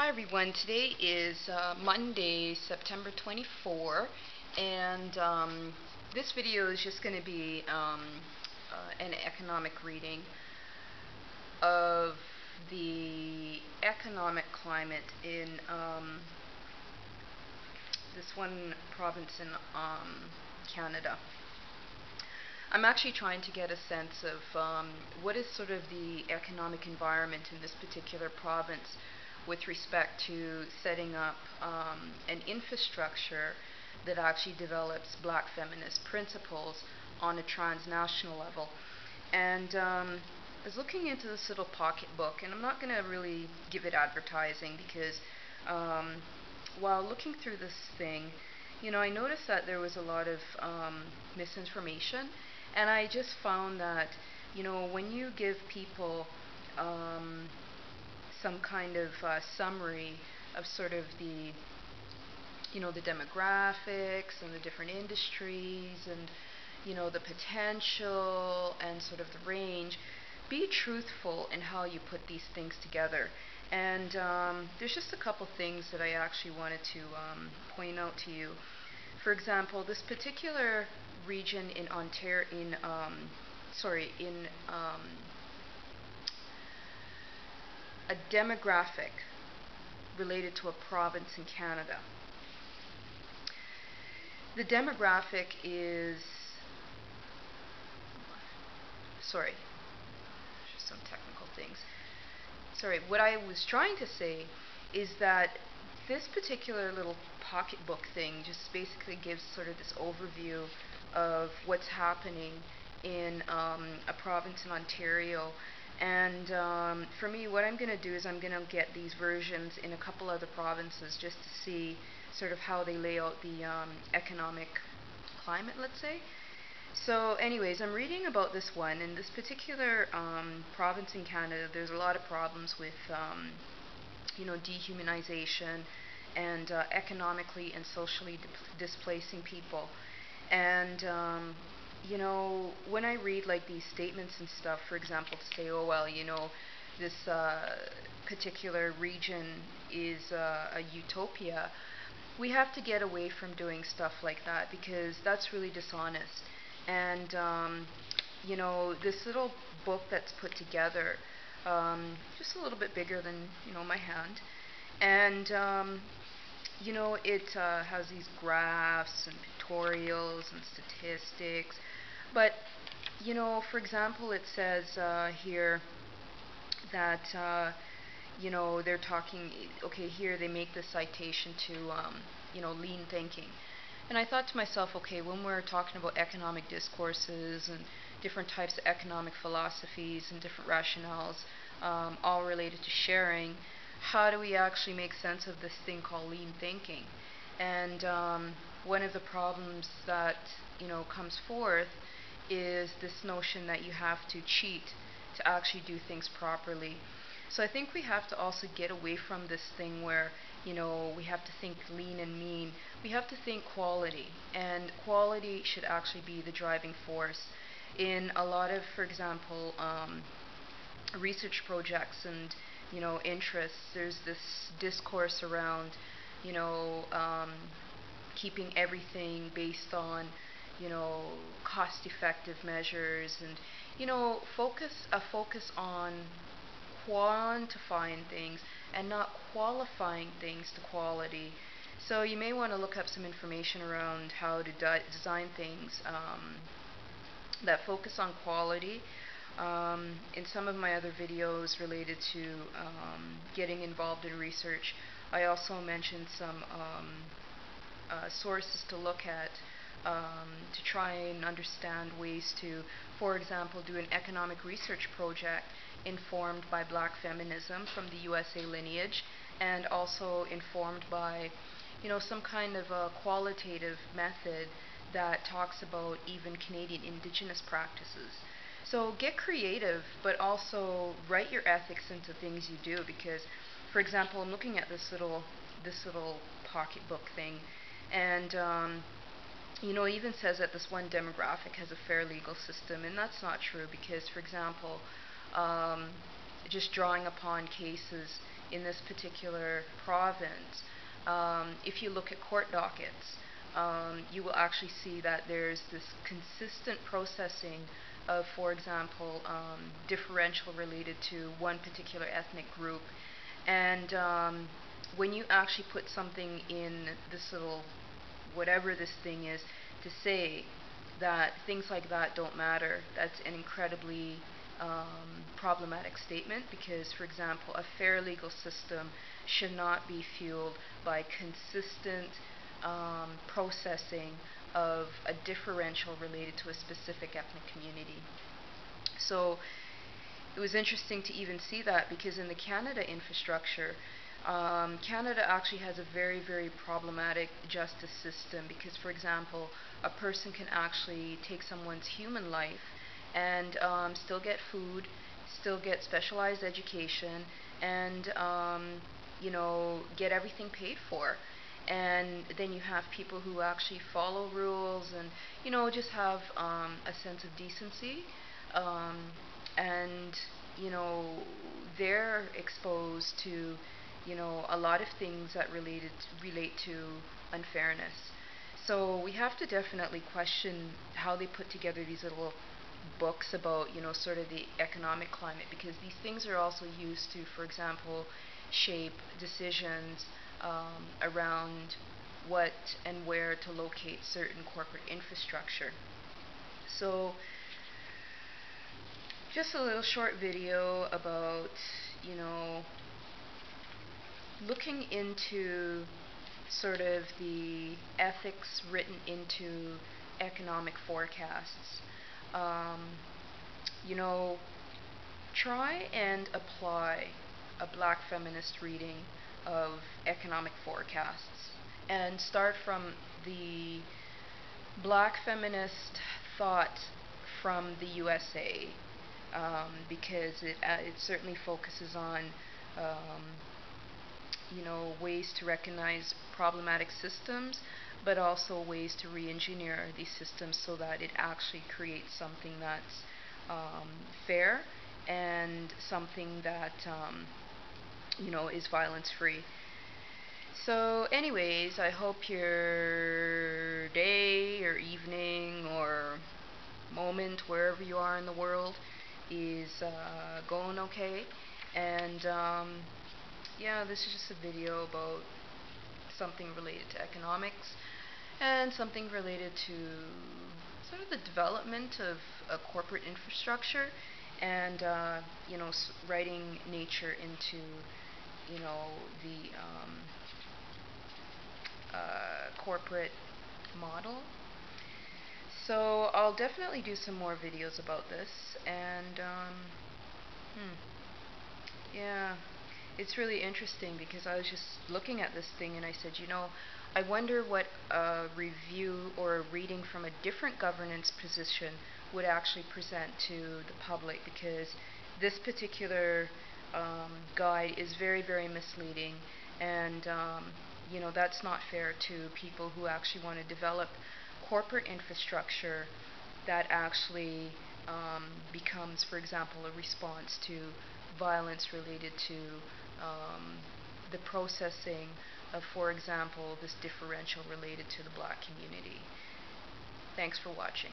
Hi everyone, today is Monday, September 24, and this video is just going to be an economic reading of the economic climate in this one province in Canada. I'm actually trying to get a sense of what is sort of the economic environment in this particular province with respect to setting up an infrastructure that actually develops black feminist principles on a transnational level. And I was looking into this little pocketbook, and I'm not going to really give it advertising because while looking through this thing, I noticed that there was a lot of misinformation, and I just found that, when you give people some kind of summary of sort of the demographics and the different industries and, the potential and sort of the range, be truthful in how you put these things together. And there's just a couple things that I actually wanted to point out to you. For example, this particular region in Ontario, in a demographic related to a province in Canada. The demographic is, just some technical things. What I was trying to say is that this particular little pocketbook thing just basically gives sort of this overview of what's happening in a province in Ontario. And for me, what I'm going to do is I'm going to get these versions in a couple other provinces just to see sort of how they lay out the economic climate, let's say. So anyways, I'm reading about this one. In this particular province in Canada, there's a lot of problems with, dehumanization and economically and socially displacing people. And when I read like these statements and stuff, for example, to say, oh well, this particular region is a utopia, we have to get away from doing stuff like that because that's really dishonest. And this little book that's put together, just a little bit bigger than my hand, and it has these graphs and pictorials and statistics. But, for example, it says here that, they're talking, okay, here they make the citation to, lean thinking. And I thought to myself, okay, when we're talking about economic discourses and different types of economic philosophies and different rationales, all related to sharing, how do we actually make sense of this thing called lean thinking? And one of the problems that comes forth is this notion that you have to cheat to actually do things properly. So I think we have to also get away from this thing where we have to think lean and mean. We have to think quality, and quality should actually be the driving force in a lot of, for example, research projects and interests. There's this discourse around keeping everything based on cost-effective measures and focus on quantifying things and not qualifying things to quality. So you may want to look up some information around how to design things that focus on quality. In some of my other videos related to getting involved in research, I also mentioned some sources to look at to try and understand ways to, for example, do an economic research project informed by black feminism from the USA lineage, and also informed by some kind of a qualitative method that talks about even Canadian Indigenous practices. So get creative, but also write your ethics into things you do, because, for example, I'm looking at this little pocketbook thing, and it even says that this one demographic has a fair legal system, and that's not true because, for example, just drawing upon cases in this particular province, if you look at court dockets, you will actually see that there's this consistent processing of, for example, differential related to one particular ethnic group. And when you actually put something in this little, whatever this thing is, to say that things like that don't matter, that's an incredibly problematic statement because, for example, a fair legal system should not be fueled by consistent processing of a differential related to a specific ethnic community. So it was interesting to even see that because in the Canada infrastructure, Canada actually has a very, very problematic justice system because, for example, a person can actually take someone's human life and still get food, still get specialized education, and get everything paid for. And then you have people who actually follow rules and just have a sense of decency, um, and they're exposed to a lot of things that relate to unfairness. So we have to definitely question how they put together these little books about sort of the economic climate because these things are also used to, for example, shape decisions around what and where to locate certain corporate infrastructure. So just a little short video about looking into sort of the ethics written into economic forecasts. Um, you know, Try and apply a black feminist reading of economic forecasts and start from the black feminist thought from the USA, because it certainly focuses on um, ways to recognize problematic systems, but also ways to re-engineer these systems so that it actually creates something that's fair and something that is violence-free. So, anyways, I hope your day or evening or moment, wherever you are in the world, is going okay. And yeah, this is just a video about something related to economics and something related to sort of the development of a corporate infrastructure and writing nature into the corporate model. So I'll definitely do some more videos about this, and yeah, it's really interesting because I was just looking at this thing and I said, I wonder what a review or a reading from a different governance position would actually present to the public, because this particular guide is very, very misleading, and that's not fair to people who actually want to develop corporate infrastructure that actually becomes, for example, a response to violence related to the processing of, for example, this differential related to the black community. Thanks for watching.